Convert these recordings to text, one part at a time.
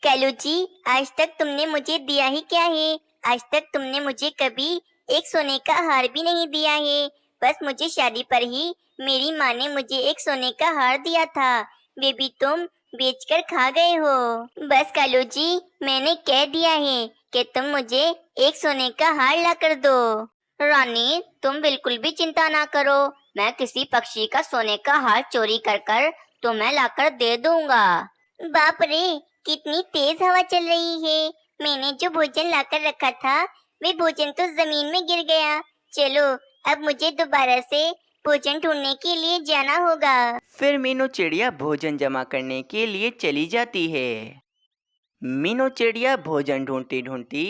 कालू जी, आज तक तुमने मुझे दिया ही क्या है? आज तक तुमने मुझे कभी एक सोने का हार भी नहीं दिया है। बस मुझे शादी पर ही मेरी माँ ने मुझे एक सोने का हार दिया था, वे भी तुम बेचकर खा गए हो। बस कालू जी, मैंने कह दिया है कि तुम मुझे एक सोने का हार ला कर दो। रानी, तुम बिल्कुल भी चिंता ना करो, मैं किसी पक्षी का सोने का हार चोरी कर कर तुम्हें लाकर दे दूंगा। बाप रे, कितनी तेज हवा चल रही है। मैंने जो भोजन लाकर रखा था, वे भोजन तो जमीन में गिर गया। चलो, अब मुझे दोबारा से भोजन ढूंढने के लिए जाना होगा। फिर मीनू चिड़िया भोजन जमा करने के लिए चली जाती है। मीनू चिड़िया भोजन ढूंढती ढूंढती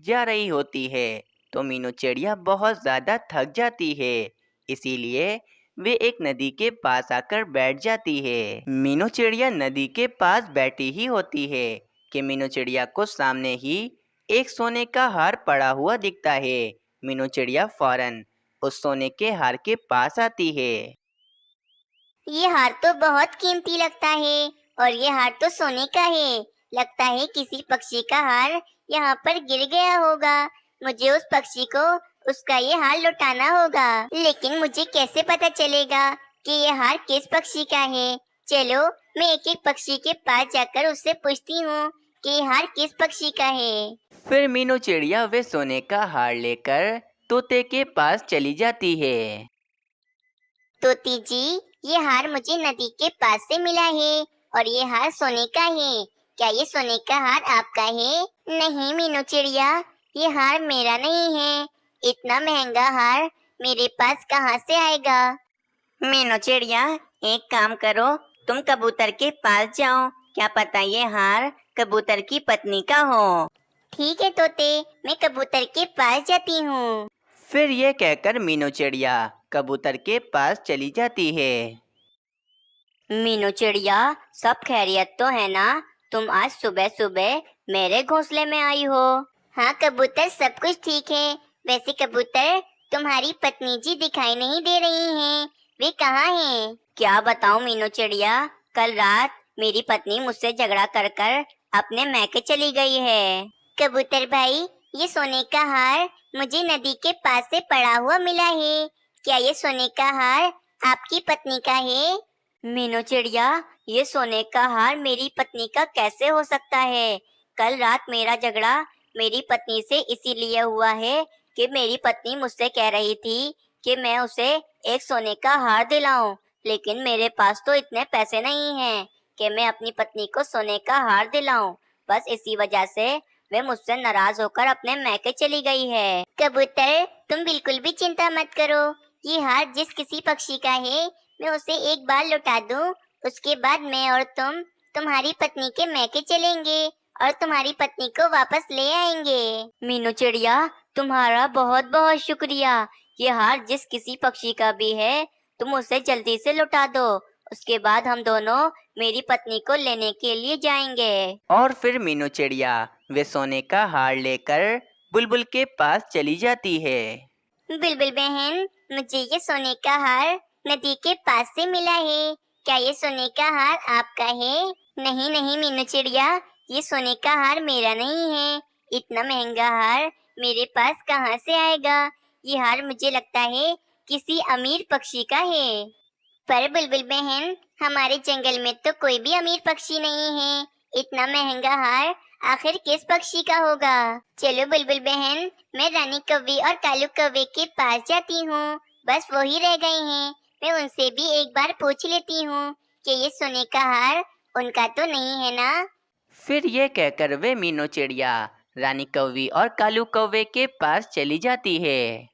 जा रही होती है तो मीनू चिड़िया बहुत ज़्यादा थक जाती है, इसीलिए वे एक नदी के पास आकर बैठ जाती है। मीनू चिड़िया नदी के पास बैठी ही होती है कि मीनू चिड़िया को सामने ही एक सोने का हार पड़ा हुआ दिखता है। मीनू चिड़िया फौरन उस सोने के हार के पास आती है। ये हार तो बहुत कीमती लगता है और ये हार तो सोने का है। लगता है किसी पक्षी का हार यहाँ पर गिर गया होगा। मुझे उस पक्षी को उसका ये हार लौटाना होगा। लेकिन मुझे कैसे पता चलेगा कि ये हार किस पक्षी का है? चलो, मैं एक एक पक्षी के पास जाकर उससे पूछती हूँ कि ये हार किस पक्षी का है। फिर मीनू चिड़िया वे सोने का हार लेकर तोते के पास चली जाती है। तोती जी, ये हार मुझे नदी के पास से मिला है और ये हार सोने का है। क्या ये सोने का हार आपका है? नहीं मीनू चिड़िया, ये हार मेरा नहीं है। इतना महंगा हार मेरे पास कहाँ से आएगा? मीनू चिड़िया, एक काम करो, तुम कबूतर के पास जाओ, क्या पता ये हार कबूतर की पत्नी का हो। ठीक है तोते, मैं कबूतर के पास जाती हूँ। फिर ये कहकर मीनू चिड़िया कबूतर के पास चली जाती है। मीनू चिड़िया, सब खैरियत तो है ना? तुम आज सुबह सुबह मेरे घोंसले में आई हो। हाँ कबूतर, सब कुछ ठीक है। वैसे कबूतर, तुम्हारी पत्नी जी दिखाई नहीं दे रही हैं। वे कहाँ हैं? क्या बताऊं मीनू चिड़िया, कल रात मेरी पत्नी मुझसे झगड़ा कर कर अपने मैके चली गई है। कबूतर भाई, ये सोने का हार मुझे नदी के पास से पड़ा हुआ मिला है। क्या ये सोने का हार आपकी पत्नी का है? मीनू चिड़िया, ये सोने का हार मेरी पत्नी का कैसे हो सकता है? कल रात मेरा झगड़ा मेरी पत्नी से इसीलिए हुआ है कि मेरी पत्नी मुझसे कह रही थी कि मैं उसे एक सोने का हार दिलाऊं, लेकिन मेरे पास तो इतने पैसे नहीं हैं कि मैं अपनी पत्नी को सोने का हार दिलाऊं। बस इसी वजह से वे मुझसे नाराज होकर अपने मैके चली गई है। कबूतर, तुम बिल्कुल भी चिंता मत करो। ये हार जिस किसी पक्षी का है, मैं उसे एक बार लौटा दूं, उसके बाद मैं और तुम तुम्हारी पत्नी के मैके चलेंगे और तुम्हारी पत्नी को वापस ले आएंगे। मीनू चिड़िया, तुम्हारा बहुत बहुत शुक्रिया। ये हार जिस किसी पक्षी का भी है, तुम उसे जल्दी से लौटा दो। उसके बाद हम दोनों मेरी पत्नी को लेने के लिए जाएंगे। और फिर मीनू चिड़िया वे सोने का हार लेकर बुलबुल के पास चली जाती है। बुलबुल बहन, मुझे ये सोने का हार नदी के पास से मिला है। क्या ये सोने का हार आपका है? नहीं नहीं मीनू चिड़िया, ये सोने का हार मेरा नहीं है। इतना महंगा हार मेरे पास कहाँ से आएगा? ये हार मुझे लगता है किसी अमीर पक्षी का है। पर बुलबुल बहन, हमारे जंगल में तो कोई भी अमीर पक्षी नहीं है। इतना महंगा हार आखिर किस पक्षी का होगा? चलो बुलबुल बहन, मैं रानी कौवी और कालू कौवे के पास जाती हूँ। बस वो ही रह गए हैं। मैं उनसे भी एक बार पूछ लेती हूँ कि ये सोने का हार उनका तो नहीं है ना? फिर ये कहकर वे मीनू चिड़िया रानी कौवी और कालू कौवे के पास चली जाती है।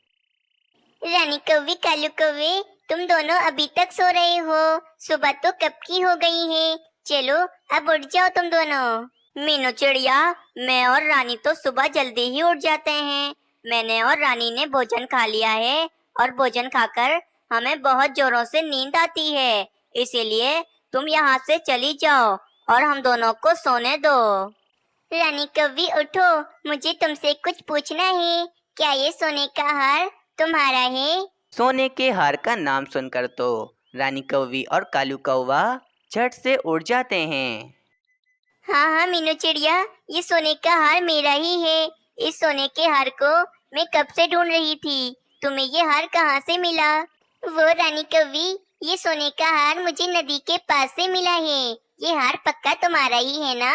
रानी कौवी, कालू कौवे, तुम दोनों अभी तक सो रहे हो? सुबह तो कब की हो गई है। चलो, अब उठ जाओ तुम दोनों। मीनू चिड़िया, मैं और रानी तो सुबह जल्दी ही उठ जाते हैं। मैंने और रानी ने भोजन खा लिया है और भोजन खाकर हमें बहुत जोरों से नींद आती है। इसीलिए तुम यहाँ से चली जाओ और हम दोनों को सोने दो। रानी कौवी उठो, मुझे तुमसे कुछ पूछना है। क्या ये सोने का हार तुम्हारा है? सोने के हार का नाम सुनकर तो रानी कौवी और कालू कौवा झट से उड़ जाते हैं। हाँ हाँ मीनू चिड़िया, ये सोने का हार मेरा ही है। इस सोने के हार को मैं कब से ढूंढ रही थी। तुम्हें ये हार कहाँ से मिला? वो रानी कौवी, ये सोने का हार मुझे नदी के पास से मिला है। ये हार पक्का तुम्हारा ही है ना?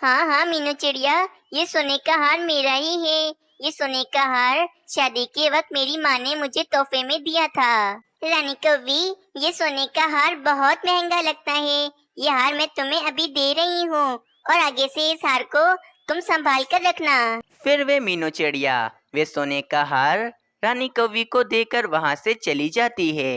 हाँ हाँ मीनू चिड़िया, ये सोने का हार मेरा ही है। ये सोने का हार शादी के वक्त मेरी माँ ने मुझे तोहफे में दिया था। रानी कौवी, ये सोने का हार बहुत महंगा लगता है। ये हार मैं तुम्हें अभी दे रही हूँ और आगे से इस हार को तुम संभाल कर रखना। फिर वे मीनू चिड़िया वे सोने का हार रानी कौवी को देकर वहां से चली जाती है।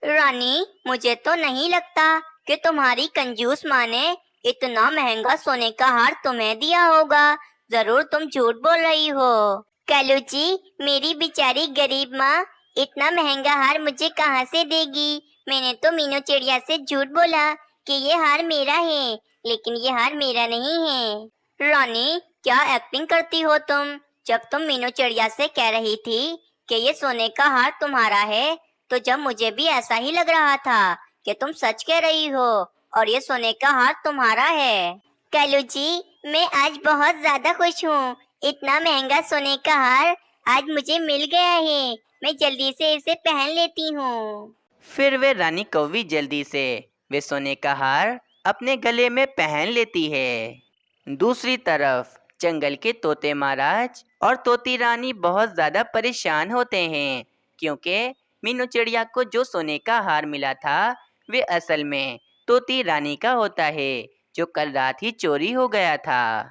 रानी, मुझे तो नहीं लगता कि तुम्हारी कंजूस माँ ने इतना महंगा सोने का हार तुम्हें दिया होगा। जरूर तुम झूठ बोल रही हो। कालू जी, मेरी बेचारी गरीब माँ इतना महंगा हार मुझे कहाँ से देगी? मैंने तो मीनू चिड़िया से झूठ बोला कि ये हार मेरा है, लेकिन ये हार मेरा नहीं है। रानी, क्या एक्टिंग करती हो तुम? जब तुम मीनू चिड़िया से कह रही थी कि ये सोने का हार तुम्हारा है, तो जब मुझे भी ऐसा ही लग रहा था कि तुम सच कह रही हो और ये सोने का हार तुम्हारा है। कालू जी, मैं आज बहुत ज्यादा खुश हूँ। इतना महंगा सोने का हार आज मुझे मिल गया है। मैं जल्दी से इसे पहन लेती हूँ। फिर वे रानी कौवी जल्दी से वे सोने का हार अपने गले में पहन लेती है। दूसरी तरफ जंगल के तोते महाराज और तोती रानी बहुत ज्यादा परेशान होते हैं, क्योंकि मीनू चिड़िया को जो सोने का हार मिला था वे असल में तोती रानी का होता है, जो कल रात ही चोरी हो गया था।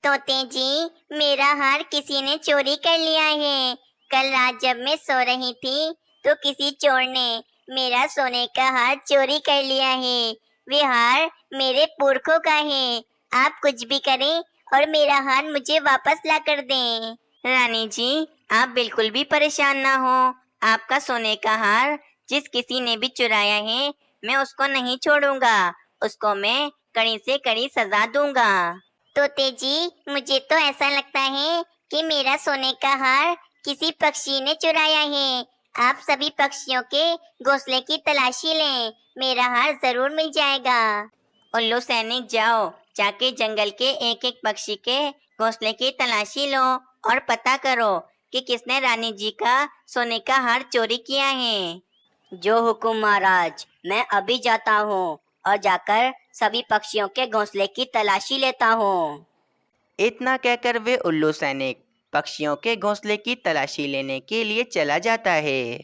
तोते जी, मेरा हार किसी ने चोरी कर लिया है। कल रात जब मैं सो रही थी तो किसी चोर ने मेरा सोने का हार चोरी कर लिया है। वे हार मेरे पुरखों का है। आप कुछ भी करें और मेरा हार मुझे वापस ला कर दें। रानी जी, आप बिल्कुल भी परेशान ना हो। आपका सोने का हार जिस किसी ने भी चुराया है, मैं उसको नहीं छोड़ूंगा। उसको मैं कड़ी से कड़ी सजा दूंगा। तोते जी, मुझे तो ऐसा लगता है कि मेरा सोने का हार किसी पक्षी ने चुराया है। आप सभी पक्षियों के घोंसले की तलाशी लें, मेरा हार जरूर मिल जाएगा। उल्लू सैनिक, जाओ जाके जंगल के एक एक पक्षी के घोंसले की तलाशी लो और पता करो कि किसने रानी जी का सोने का हार चोरी किया है। जो हुकुम महाराज, मैं अभी जाता हूँ और जाकर सभी पक्षियों के घोंसले की तलाशी लेता हूँ। इतना कहकर वे उल्लू सैनिक पक्षियों के घोंसले की तलाशी लेने के लिए चला जाता है।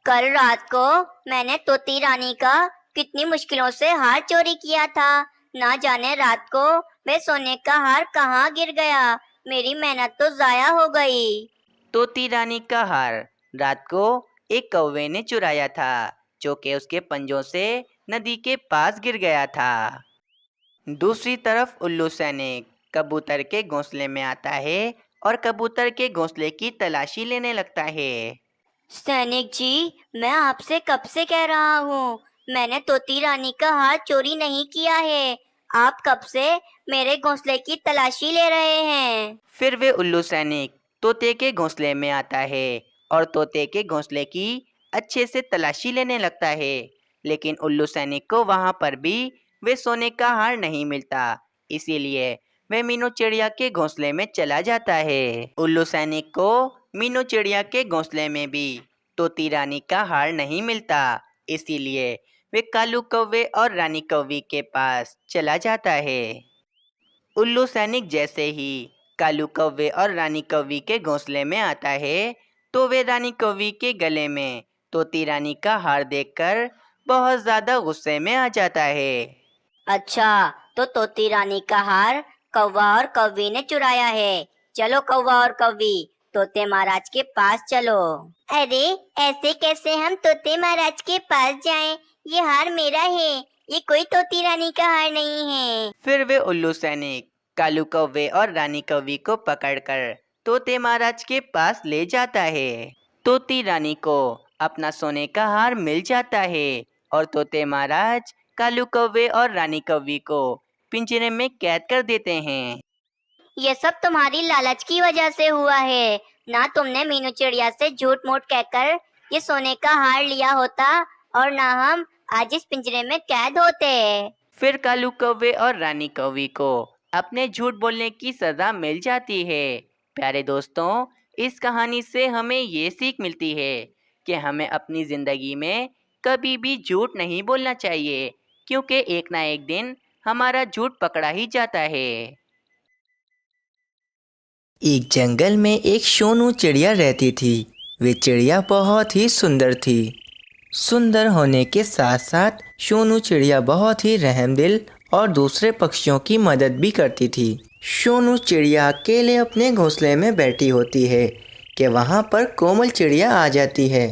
कल रात को मैंने तोती रानी का कितनी मुश्किलों से हार चोरी किया था। ना जाने रात को वह सोने का हार कहाँ गिर गया। मेरी मेहनत तो जाया हो गई। तोती रानी का हार रात को एक कौवे ने चुराया था, जो कि उसके पंजों से नदी के पास गिर गया था। दूसरी तरफ उल्लू सैनिक कबूतर के घोंसले में आता है और कबूतर के घोंसले की तलाशी लेने लगता है। सैनिक जी, मैं आपसे कब से कह रहा हूँ, मैंने तोती रानी का हार चोरी नहीं किया है। आप कब से मेरे घोंसले की तलाशी ले रहे हैं? फिर वे उल्लू सैनिक तोते के घोंसले में आता है और तोते के घोंसले की अच्छे से तलाशी लेने लगता है, लेकिन उल्लू सैनिक को वहां पर भी वे सोने का हार नहीं मिलता। इसीलिए वह मीनू चिड़िया के घोंसले में चला जाता है। उल्लू सैनिक को मीनू चिड़िया के घोंसले में भी तोती रानी का हार नहीं मिलता। इसीलिए वे कालू कौवे और रानी कौवी के पास चला जाता है। उल्लू सैनिक जैसे ही कालू कौवे और रानी कौवी के घोंसले में आता है, तो वे रानी कौवी के गले में तोती रानी का हार देखकर बहुत ज्यादा गुस्से में आ जाता है। अच्छा, तो तोती रानी का हार कौवा और कौवी ने चुराया है। चलो कौवा और कौवी, तोते महाराज के पास चलो। अरे, ऐसे कैसे हम तोते महाराज के पास जाएं? ये हार मेरा है, ये कोई तोती रानी का हार नहीं है। फिर वे उल्लू सैनिक कालू कौवे और रानी कौवी को पकड़कर तोते महाराज के पास ले जाता है। तोती रानी को अपना सोने का हार मिल जाता है और तोते महाराज कालू कौवे और रानी कौवी को पिंजरे में कैद कर देते हैं। ये सब तुम्हारी लालच की वजह से हुआ है। ना तुमने मीनू चिड़िया से झूठ मूठ कहकर ये सोने का हार लिया होता और ना हम आज इस पिंजरे में कैद होते। फिर कालू कौवे और रानी कौवी को अपने झूठ बोलने की सजा मिल जाती है। प्यारे दोस्तों, इस कहानी से हमें ये सीख मिलती है कि हमें अपनी ज़िंदगी में कभी भी झूठ नहीं बोलना चाहिए, क्योंकि एक ना एक दिन हमारा झूठ पकड़ा ही जाता है। एक जंगल में एक सोनू चिड़िया रहती थी। वे चिड़िया बहुत ही सुंदर थी। सुंदर होने के साथ साथ सोनू चिड़िया बहुत ही रहमदिल और दूसरे पक्षियों की मदद भी करती थी। सोनू चिड़िया अकेले अपने घोंसले में बैठी होती है कि वहाँ पर कोमल चिड़िया आ जाती है।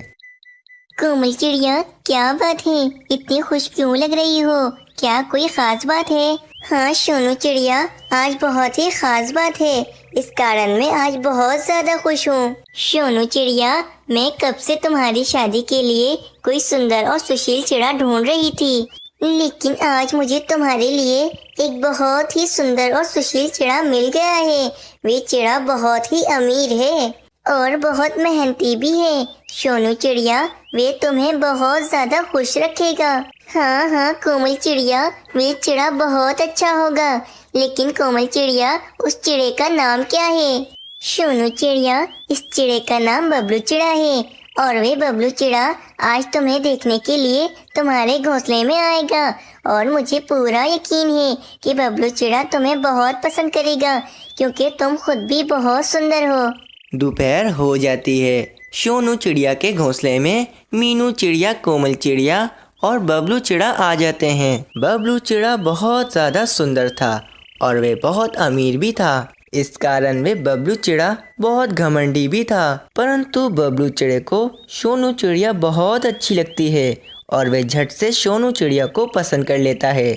कोमल चिड़िया, क्या बात है, इतनी खुश क्यों लग रही हो? क्या कोई खास बात है? हाँ सोनू चिड़िया, आज बहुत ही खास बात है। इस कारण मैं आज बहुत ज्यादा खुश हूँ। सोनू चिड़िया, मैं कब से तुम्हारी शादी के लिए कोई सुंदर और सुशील चिड़ा ढूंढ रही थी, लेकिन आज मुझे तुम्हारे लिए एक बहुत ही सुंदर और सुशील चिड़ा मिल गया है। वे चिड़ा बहुत ही अमीर है और बहुत मेहनती भी है। सोनू चिड़िया, वे तुम्हें बहुत ज्यादा खुश रखेगा। हाँ हाँ कोमल चिड़िया, वे चिड़ा बहुत अच्छा होगा। लेकिन कोमल चिड़िया, उस चिड़े का नाम क्या है? सोनू चिड़िया, इस चिड़े का नाम बबलू चिड़ा है और वे बबलू चिड़ा आज तुम्हें देखने के लिए तुम्हारे घोंसले में आएगा और मुझे पूरा यकीन है कि बबलू चिड़ा तुम्हें बहुत पसंद करेगा, क्योंकि तुम खुद भी बहुत सुंदर हो। दोपहर हो जाती है। सोनू चिड़िया के घोंसले में मीनू चिड़िया, कोमल चिड़िया और बबलू चिड़ा आ जाते हैं। बबलू चिड़ा बहुत ज़्यादा सुंदर था और वे बहुत अमीर भी था। इस कारण वे बबलू चिड़ा बहुत घमंडी भी था। परंतु बबलू चिड़े को सोनू चिड़िया बहुत अच्छी लगती है और वे झट से सोनू चिड़िया को पसंद कर लेता है।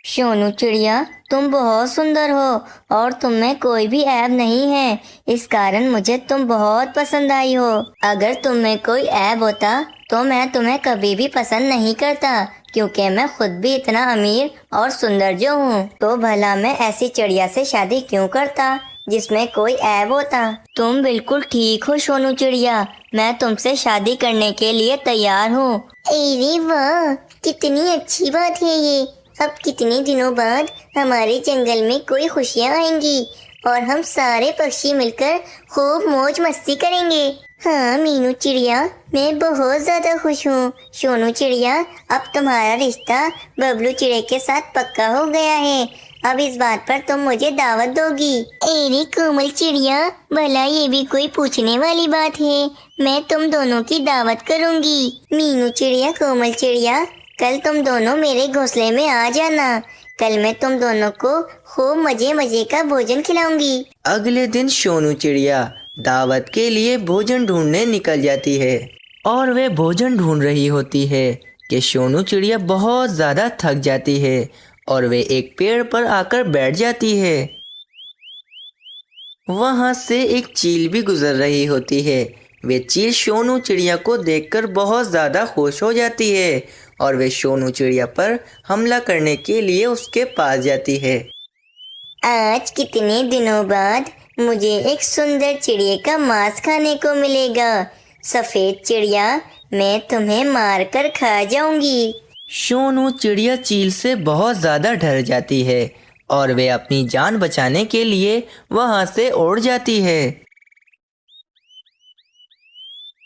सोनू चिड़िया, तुम बहुत सुंदर हो और तुम में कोई भी ऐब नहीं है। इस कारण मुझे तुम बहुत पसंद आई हो। अगर तुम में कोई ऐब होता तो मैं तुम्हें कभी भी पसंद नहीं करता, क्योंकि मैं खुद भी इतना अमीर और सुंदर जो हूँ। तो भला मैं ऐसी चिड़िया से शादी क्यों करता जिसमें कोई ऐब होता। तुम बिल्कुल ठीक हो सोनू चिड़िया, मैं तुमसे शादी करने के लिए तैयार हूँ। अरे वाह, कितनी अच्छी बात है ये। अब कितने दिनों बाद हमारे जंगल में कोई खुशियाँ आएंगी और हम सारे पक्षी मिलकर खूब मौज मस्ती करेंगे। हाँ मीनू चिड़िया, मैं बहुत ज्यादा खुश हूँ। सोनू चिड़िया, अब तुम्हारा रिश्ता बबलू चिड़े के साथ पक्का हो गया है। अब इस बात पर तुम मुझे दावत दोगी। अरे कोमल चिड़िया, भला ये भी कोई पूछने वाली बात है। मैं तुम दोनों की दावत करूँगी। मीनू चिड़िया, कोमल चिड़िया, कल तुम दोनों मेरे घोंसले में आ जाना। कल मैं तुम दोनों को खूब मजे मजे का भोजन खिलाऊंगी। अगले दिन सोनू चिड़िया दावत के लिए भोजन ढूंढने निकल जाती है और वे भोजन ढूंढ रही होती है कि सोनू चिड़िया बहुत ज़्यादा थक जाती है और वे एक पेड़ पर आकर बैठ जाती है। वहाँ से एक चील भी गुजर रही होती है। वे चील सोनू चिड़िया को देखकर बहुत ज़्यादा खुश हो जाती है और वे सोनू चिड़िया पर हमला करने के लिए उसके पास जाती है। आज कितने दिनों बाद मुझे एक सुंदर चिड़िया का मांस खाने को मिलेगा। सफेद चिड़िया, मैं तुम्हें मारकर खा जाऊंगी। सोनू चिड़िया चील से बहुत ज़्यादा डर जाती है और वे अपनी जान बचाने के लिए वहाँ से उड़ जाती है।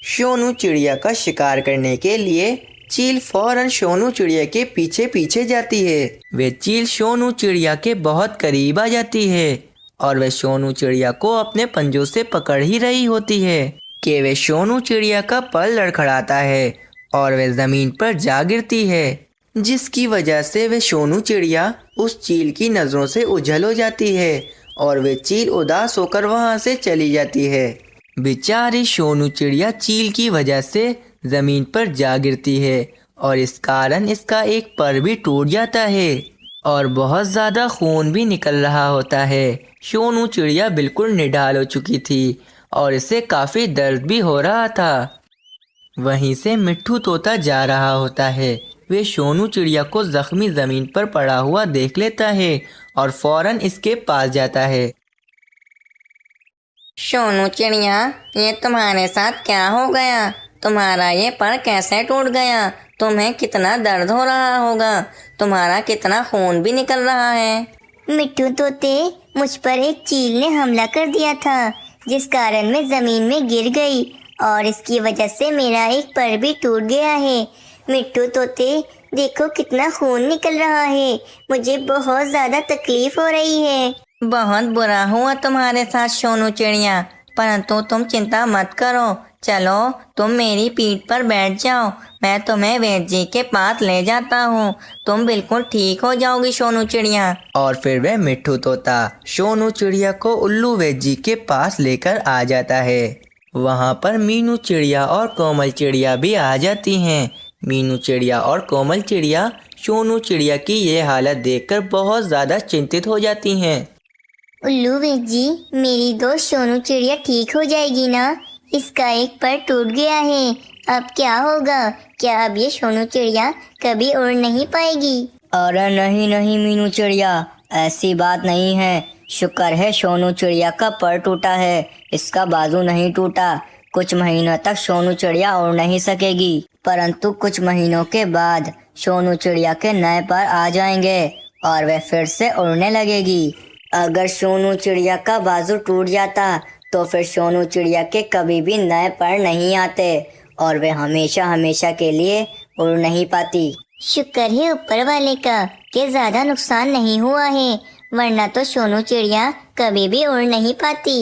सोनू चिड़िया का शिकार करने के लिए चील फौरन सोनू चिड़िया के पीछे पीछे जाती है। वे चील सोनू चिड़िया के बहुत करीब आ जाती है और वे सोनू चिड़िया को अपने पंजों से पकड़ ही रही होती है कि वे सोनू चिड़िया का पर लड़खड़ाता है और वे ज़मीन पर जा गिरती है, जिसकी वजह से वे सोनू चिड़िया उस चील की नज़रों से ओझल हो जाती है और वे चील उदास होकर वहाँ से चली जाती है। बेचारी सोनू चिड़िया चील की वजह से ज़मीन पर जा गिरती है और इस कारण इसका एक पर भी टूट जाता है और बहुत ज़्यादा खून भी निकल रहा होता है। सोनू चिड़िया बिल्कुल निढाल हो चुकी थी और इसे काफ़ी दर्द भी हो रहा था। वहीं से मिट्ठू तोता जा रहा होता है। वे सोनू चिड़िया को ज़ख्मी ज़मीन पर पड़ा हुआ देख लेता है और फौरन इसके पास जाता है। सोनू चिड़िया, ये तुम्हारे साथ क्या हो गया? तुम्हारा ये पर कैसे टूट गया? तुम्हें कितना दर्द हो रहा होगा। तुम्हारा कितना खून भी निकल रहा है। मिट्टू तोते, मुझ पर एक चील ने हमला कर दिया था, जिस कारण मैं जमीन में गिर गई और इसकी वजह से मेरा एक पर भी टूट गया है। मिट्टू तोते, देखो कितना खून निकल रहा है, मुझे बहुत ज़्यादा तकलीफ हो रही है। बहुत बुरा हुआ तुम्हारे साथ सोनू चिड़िया, परंतु तुम चिंता मत करो। चलो तुम मेरी पीठ पर बैठ जाओ, मैं तुम्हें वैद्य जी के पास ले जाता हूँ। तुम बिल्कुल ठीक हो जाओगी सोनू चिड़िया। और फिर वह मिट्ठू तोता सोनू चिड़िया को उल्लू वैद्य जी के पास लेकर आ जाता है। वहाँ पर मीनू चिड़िया और कोमल चिड़िया भी आ जाती हैं। मीनू चिड़िया और कोमल चिड़िया सोनू चिड़िया की ये हालत देखकर बहुत ज़्यादा चिंतित हो जाती हैं। उल्लू वैद्य जी, मेरी दोस्त सोनू चिड़िया ठीक हो जाएगी ना? इसका एक पर टूट गया है, अब क्या होगा? क्या अब ये सोनू चिड़िया कभी उड़ नहीं पाएगी? अरे नहीं नहीं मीनू चिड़िया, ऐसी बात नहीं है। शुक्र है सोनू चिड़िया का पर टूटा है, इसका बाजू नहीं टूटा। कुछ महीनों तक सोनू चिड़िया उड़ नहीं सकेगी, परंतु कुछ महीनों के बाद सोनू चिड़िया के नए पर आ जाएंगे और वह फिर से उड़ने लगेगी। अगर सोनू चिड़िया का बाजू टूट जाता तो फिर सोनू चिड़िया के कभी भी नए पर नहीं आते और वे हमेशा हमेशा के लिए उड़ नहीं पाती। शुक्र है ऊपर वाले का कि ज्यादा नुकसान नहीं हुआ है, वरना तो सोनू चिड़िया कभी भी उड़ नहीं पाती।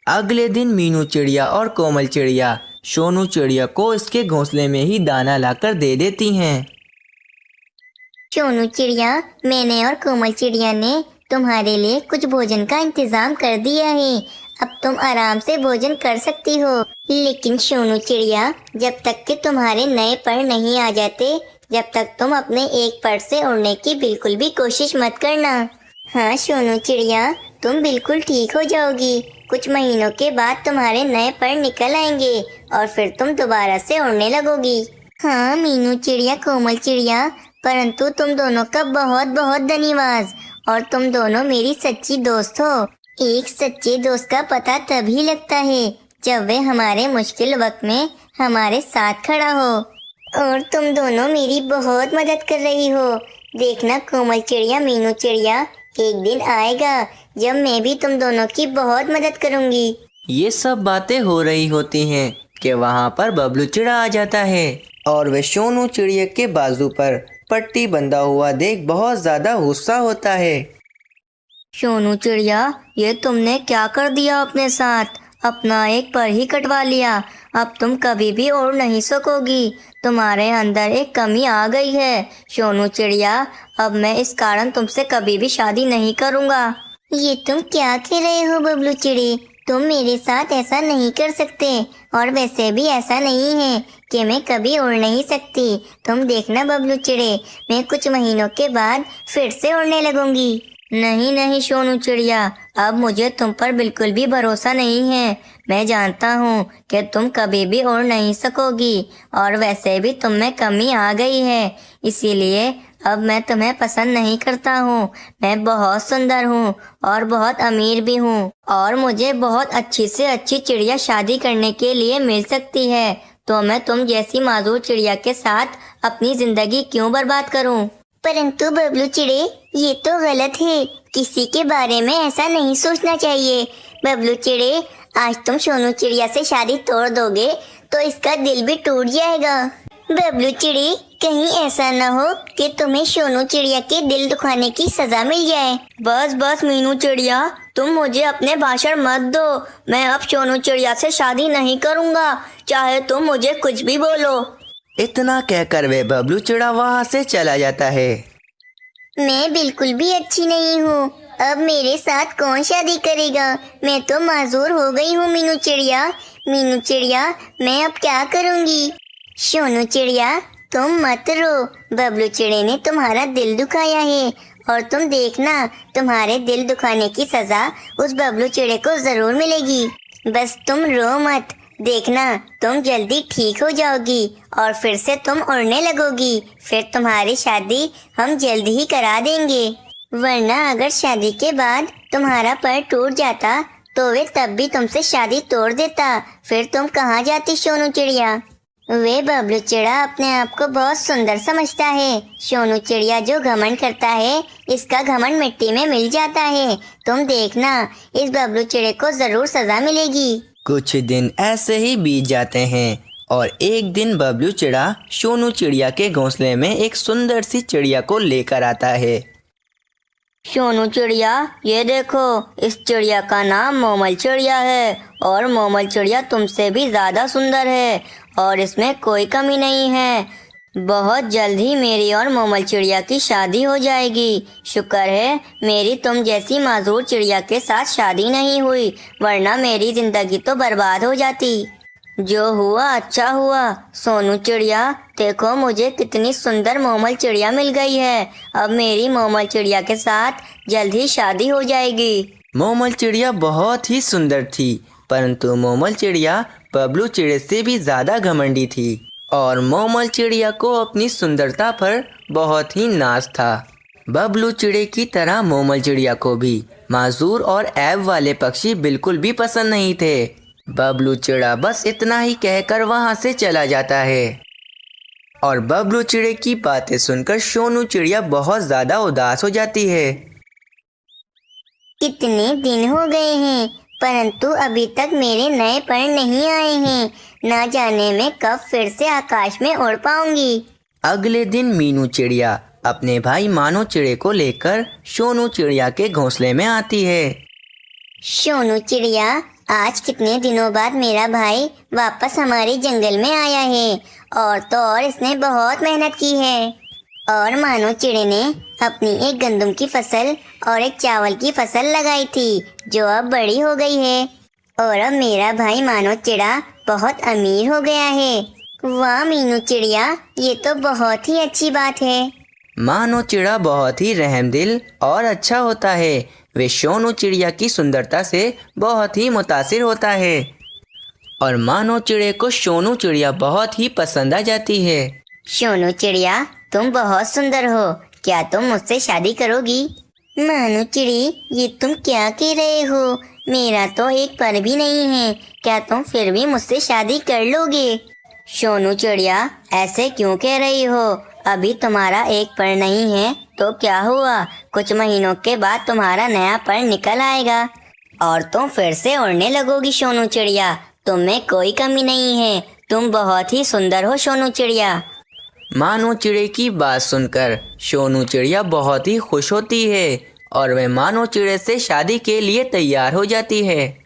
अगले दिन मीनू चिड़िया और कोमल चिड़िया सोनू चिड़िया को इसके घोंसले में ही दाना लाकर दे देती हैं। सोनू चिड़िया, मैंने और कोमल चिड़िया ने तुम्हारे लिए कुछ भोजन का इंतजाम कर दिया है, अब तुम आराम से भोजन कर सकती हो। लेकिन सोनू चिड़िया, जब तक कि तुम्हारे नए पर नहीं आ जाते, जब तक तुम अपने एक पर से उड़ने की बिल्कुल भी कोशिश मत करना। हाँ सोनू चिड़िया, तुम बिल्कुल ठीक हो जाओगी। कुछ महीनों के बाद तुम्हारे नए पर निकल आएंगे और फिर तुम दोबारा से उड़ने लगोगी। हाँ मीनू चिड़िया, कोमल चिड़िया, परंतु तुम दोनों का बहुत बहुत धन्यवाद, और तुम दोनों मेरी सच्ची दोस्त हो। एक सच्चे दोस्त का पता तभी लगता है जब वे हमारे मुश्किल वक्त में हमारे साथ खड़ा हो, और तुम दोनों मेरी बहुत मदद कर रही हो। देखना कोमल चिड़िया, मीनू चिड़िया, एक दिन आएगा जब मैं भी तुम दोनों की बहुत मदद करूंगी। ये सब बातें हो रही होती हैं कि वहाँ पर बबलू चिड़ा आ जाता है और वह सोनू चिड़िया के बाजू पर पट्टी बंधा हुआ देख बहुत ज़्यादा गुस्सा होता है। सोनू चिड़िया, ये तुमने क्या कर दिया अपने साथ? अपना एक पर ही कटवा लिया, अब तुम कभी भी उड़ नहीं सकोगी। तुम्हारे अंदर एक कमी आ गई है सोनू चिड़िया, अब मैं इस कारण तुमसे कभी भी शादी नहीं करूँगा। ये तुम क्या कह रहे हो बबलू चिड़ी? तुम मेरे साथ ऐसा नहीं कर सकते, और वैसे भी ऐसा नहीं है कि मैं कभी उड़ नहीं सकती। तुम देखना बबलू चिड़े, मैं कुछ महीनों के बाद फिर से उड़ने लगूंगी। नहीं नहीं सोनू चिड़िया, अब मुझे तुम पर बिल्कुल भी भरोसा नहीं है। मैं जानता हूँ कि तुम कभी भी उड़ नहीं सकोगी, और वैसे भी तुम में कमी आ गई है, इसीलिए अब मैं तुम्हें पसंद नहीं करता हूँ। मैं बहुत सुंदर हूँ और बहुत अमीर भी हूँ, और मुझे बहुत अच्छी से अच्छी चिड़िया शादी करने के लिए मिल सकती है, तो मैं तुम जैसी मासूम चिड़िया के साथ अपनी जिंदगी क्यों बर्बाद करूँ? परंतु बबलू चिड़े, ये तो गलत है, किसी के बारे में ऐसा नहीं सोचना चाहिए। बबलू चिड़े, आज तुम सोनू चिड़िया से शादी तोड़ दोगे तो इसका दिल भी टूट जाएगा। बबलू चिड़े, कहीं ऐसा न हो कि तुम्हें सोनू चिड़िया के दिल दुखाने की सजा मिल जाए। बस बस मीनू चिड़िया, तुम मुझे अपने भाषण मत दो। मैं अब सोनू चिड़िया से शादी नहीं करूँगा, चाहे तुम मुझे कुछ भी बोलो। इतना कहकर वे बबलू चिड़ा वहाँ से चला जाता है। मैं बिल्कुल भी अच्छी नहीं हूँ, अब मेरे साथ कौन शादी करेगा? मैं तो माजूर हो गई हूँ मीनू चिड़िया। मीनू चिड़िया, मैं अब क्या करूँगी? सोनू चिड़िया, तुम मत रो, बबलू चिड़े ने तुम्हारा दिल दुखाया है, और तुम देखना तुम्हारे दिल दुखाने की सजा उस बबलू चिड़े को जरूर मिलेगी। बस तुम रो मत, देखना तुम जल्दी ठीक हो जाओगी और फिर से तुम उड़ने लगोगी। फिर तुम्हारी शादी हम जल्दी ही करा देंगे, वरना अगर शादी के बाद तुम्हारा पर टूट जाता तो वे तब भी तुमसे शादी तोड़ देता। फिर तुम कहाँ जाती सोनू चिड़िया? वे बबलू चिड़ा अपने आप को बहुत सुंदर समझता है। सोनू चिड़िया जो घमंड करता है, इसका घमंड मिट्टी में मिल जाता है। तुम देखना, इस बबलू चिड़े को जरूर सजा मिलेगी। कुछ दिन ऐसे ही बीत जाते हैं और एक दिन बबलू चिड़ा सोनू चिड़िया के घोंसले में एक सुंदर सी चिड़िया को लेकर आता है। सोनू चिड़िया, ये देखो, इस चिड़िया का नाम मोमल चिड़िया है और मोमल चिड़िया तुमसे भी ज़्यादा सुंदर है और इसमें कोई कमी नहीं है। बहुत जल्द ही मेरी और मोमल चिड़िया की शादी हो जाएगी। शुक्र है मेरी तुम जैसी माजूर चिड़िया के साथ शादी नहीं हुई, वरना मेरी ज़िंदगी तो बर्बाद हो जाती। जो हुआ अच्छा हुआ। सोनू चिड़िया, देखो मुझे कितनी सुंदर मोमल चिड़िया मिल गई है। अब मेरी मोमल चिड़िया के साथ जल्द ही शादी हो जाएगी। मोमल चिड़िया बहुत ही सुंदर थी, परंतु मोमल चिड़िया बबलू चिड़े से भी ज़्यादा घमंडी थी और मोमल चिड़िया को अपनी सुंदरता पर बहुत ही नाज था। बबलू चिड़े की तरह मोमल चिड़िया को भी माजूर और ऐब वाले पक्षी बिल्कुल भी पसंद नहीं थे। बबलू चिड़ा बस इतना ही कहकर वहाँ से चला जाता है और बबलू चिड़े की बातें सुनकर सोनू चिड़िया बहुत ज़्यादा उदास हो जाती है। कितने दिन हो गए हैं, परंतु अभी तक मेरे नए पर नहीं आए हैं। ना जाने मैं कब फिर से आकाश में उड़ पाऊंगी। अगले दिन मीनू चिड़िया अपने भाई मानो चिड़े को लेकर सोनू चिड़िया के घोंसले में आती है। सोनू चिड़िया, आज कितने दिनों बाद मेरा भाई वापस हमारे जंगल में आया है। और तो और इसने बहुत मेहनत की है। और मानो चिड़े ने अपनी एक गंदम की फसल और एक चावल की फसल लगाई थी, जो अब बड़ी हो गई है। और अब मेरा भाई मानो चिड़ा बहुत अमीर हो गया है। वाह मीनू चिड़िया, ये तो बहुत ही अच्छी बात है। मानो चिड़ा बहुत ही रहमदिल और अच्छा होता है। वे सोनू चिड़िया की सुंदरता से बहुत ही मुतासिर होता है और मानो चिड़े को सोनू चिड़िया बहुत ही पसंद आ जाती है। सोनू चिड़िया, तुम बहुत सुंदर हो, क्या तुम मुझसे शादी करोगी? मानो चिड़ी, ये तुम क्या कह रहे हो? मेरा तो एक पर भी नहीं है, क्या तुम फिर भी मुझसे शादी कर लोगे? सोनू चिड़िया, ऐसे क्यों कह रही हो? अभी तुम्हारा एक पर नहीं है तो क्या हुआ, कुछ महीनों के बाद तुम्हारा नया पर निकल आएगा और तुम फिर से उड़ने लगोगी। सोनू चिड़िया, तुम में कोई कमी नहीं है, तुम बहुत ही सुंदर हो सोनू चिड़िया। मानो चिड़े की बात सुनकर सोनू चिड़िया बहुत ही खुश होती है और वह मानो चिड़े से शादी के लिए तैयार हो जाती है।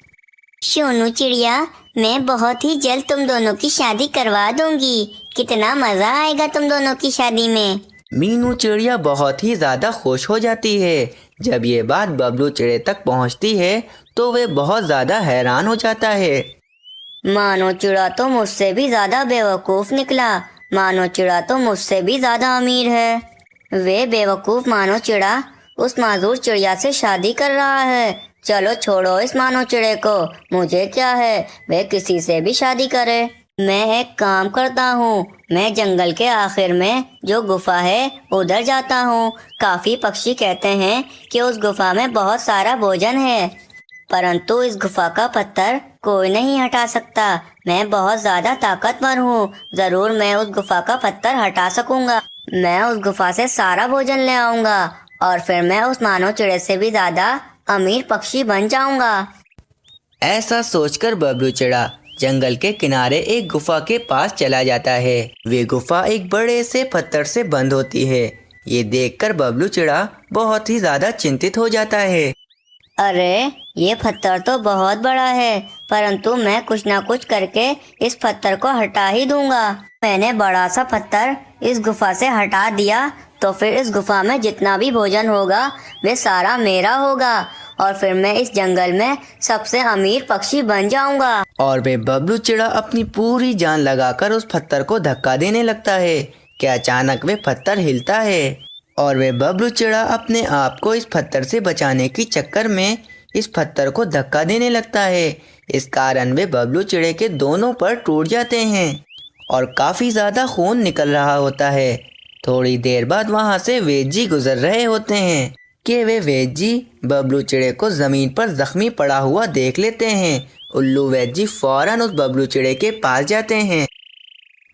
सोनू चिड़िया, मैं बहुत ही जल्द तुम दोनों की शादी करवा दूंगी। कितना मजा आएगा तुम दोनों की शादी में। मीनू चिड़िया बहुत ही ज़्यादा खुश हो जाती है। जब ये बात बबलू चिड़े तक पहुंचती है तो वे बहुत ज़्यादा हैरान हो जाता है। मानो चिड़ा तो मुझसे भी ज़्यादा बेवकूफ़ निकला। मानो चिड़ा तो मुझसे भी ज़्यादा अमीर है। वे बेवकूफ़ मानो चिड़ा उस माजूर चिड़िया से शादी कर रहा है। चलो छोड़ो इस मानो चिड़े को, मुझे क्या है, वे किसी से भी शादी करे। मैं एक काम करता हूँ, मैं जंगल के आखिर में जो गुफा है उधर जाता हूँ। काफ़ी पक्षी कहते हैं कि उस गुफा में बहुत सारा भोजन है, परंतु इस गुफा का पत्थर कोई नहीं हटा सकता। मैं बहुत ज़्यादा ताकतवर हूँ, ज़रूर मैं उस गुफा का पत्थर हटा सकूँगा। मैं उस गुफा से सारा भोजन ले आऊँगा और फिर मैं उस मानो चिड़े से भी ज़्यादा अमीर पक्षी बन जाऊँगा। ऐसा सोचकर बबलू चिड़ा जंगल के किनारे एक गुफा के पास चला जाता है। वे गुफा एक बड़े से पत्थर से बंद होती है। ये देखकर बबलू चिड़ा बहुत ही ज़्यादा चिंतित हो जाता है। अरे, ये पत्थर तो बहुत बड़ा है, परंतु मैं कुछ ना कुछ करके इस पत्थर को हटा ही दूंगा। मैंने बड़ा सा पत्थर इस गुफा से हटा दिया तो फिर इस गुफा में जितना भी भोजन होगा वे सारा मेरा होगा और फिर मैं इस जंगल में सबसे अमीर पक्षी बन जाऊंगा। और वे बबलू चिड़ा अपनी पूरी जान लगाकर उस पत्थर को धक्का देने लगता है कि अचानक वे पत्थर हिलता है और वे बबलू चिड़ा अपने आप को इस पत्थर से बचाने की चक्कर में इस पत्थर को धक्का देने लगता है। इस कारण वे बबलू चिड़े के दोनों पर टूट जाते हैं और काफ़ी ज़्यादा खून निकल रहा होता है। थोड़ी देर बाद वहाँ से वेद जी गुजर रहे होते हैं कि वे वेद जी बबलू चिड़े को ज़मीन पर ज़ख्मी पड़ा हुआ देख लेते हैं। उल्लू वेद जी फ़ौरन उस बबलू चिड़े के पास जाते हैं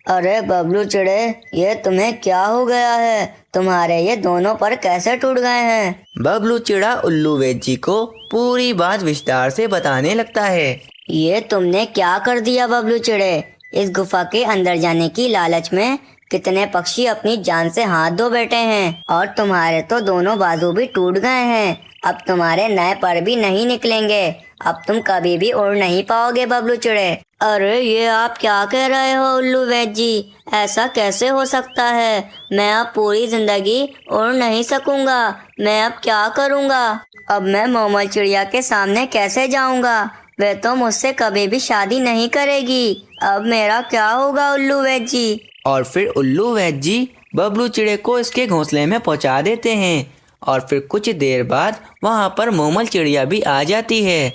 अरे बबलू चिड़े, ये तुम्हें क्या हो गया है? तुम्हारे ये दोनों पर कैसे टूट गए हैं? बबलू चिड़ा उल्लू वैद जी को पूरी बात विस्तार से बताने लगता है। ये तुमने क्या कर दिया बबलू चिड़े? इस गुफा के अंदर जाने की लालच में कितने पक्षी अपनी जान से हाथ धो बैठे हैं, और तुम्हारे तो दोनों बाजू भी टूट गए हैं। अब तुम्हारे नए पर भी नहीं निकलेंगे। अब तुम कभी भी उड़ नहीं पाओगे बबलू चिड़े। अरे ये आप क्या कह रहे हो उल्लू वैद जी? ऐसा कैसे हो सकता है? मैं अब पूरी जिंदगी उड़ नहीं सकूंगा। मैं अब क्या करूंगा? अब मैं मोमल चिड़िया के सामने कैसे जाऊंगा? वे तो मुझसे कभी भी शादी नहीं करेगी। अब मेरा क्या होगा उल्लू वैद जी? और फिर उल्लू वैद जी बबलू चिड़े को इसके घोंसले में पहुंचा देते हैं। और फिर कुछ देर बाद वहां पर मोमल चिड़िया भी आ जाती है।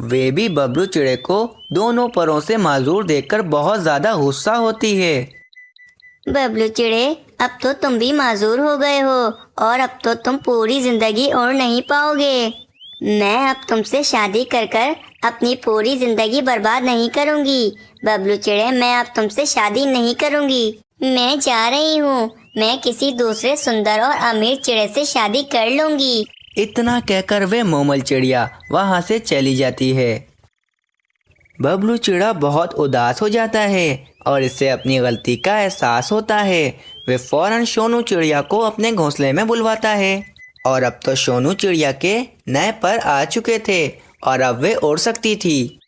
वे भी बबलू चिड़े को दोनों परों से माजूर देखकर बहुत ज्यादा गुस्सा होती है। बबलू चिड़े, अब तो तुम भी माजूर हो गए हो, और अब तो तुम पूरी जिंदगी और नहीं पाओगे। मैं अब तुमसे शादी कर कर अपनी पूरी जिंदगी बर्बाद नहीं करूंगी। बबलू चिड़े, मैं अब तुमसे शादी नहीं करूंगी। मैं जा रही हूँ। मैं किसी दूसरे सुंदर और अमीर चिड़े से शादी कर लूंगी। इतना कहकर वे मोमल चिड़िया वहां से चली जाती है। बबलू चिड़ा बहुत उदास हो जाता है और इससे अपनी गलती का एहसास होता है। वे फौरन सोनू चिड़िया को अपने घोंसले में बुलवाता है। और अब तो सोनू चिड़िया के नए पर आ चुके थे और अब वे उड़ सकती थी।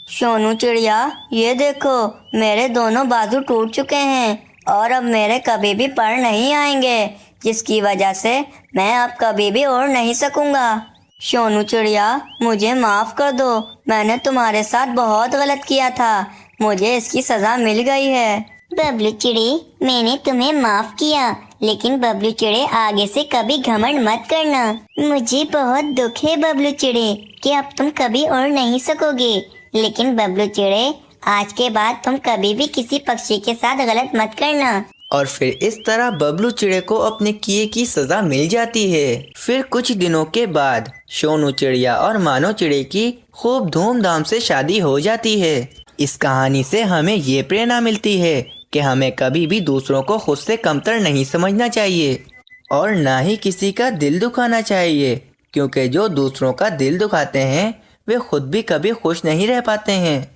सोनू चिड़िया, ये देखो, मेरे दोनों बाजू टूट चुके हैं और अब मेरे कभी भी पर नहीं आएंगे, जिसकी वजह से मैं अब कभी भी उड़ नहीं सकूंगा। सोनू चिड़िया, मुझे माफ कर दो। मैंने तुम्हारे साथ बहुत गलत किया था। मुझे इसकी सजा मिल गई है। बबलू चिड़े, मैंने तुम्हें माफ किया, लेकिन बबलू चिड़े आगे से कभी घमंड मत करना। मुझे बहुत दुख है बबलू चिड़े कि अब तुम कभी उड़ नहीं सकोगे। लेकिन बबलू चिड़े, आज के बाद तुम कभी भी किसी पक्षी के साथ गलत मत करना। और फिर इस तरह बबलू चिड़े को अपने किए की सजा मिल जाती है। फिर कुछ दिनों के बाद सोनू चिड़िया और मानो चिड़े की खूब धूमधाम से शादी हो जाती है। इस कहानी से हमें ये प्रेरणा मिलती है कि हमें कभी भी दूसरों को खुद से कमतर नहीं समझना चाहिए और ना ही किसी का दिल दुखाना चाहिए, क्योंकि जो दूसरों का दिल दुखाते हैं वे खुद भी कभी खुश नहीं रह पाते हैं।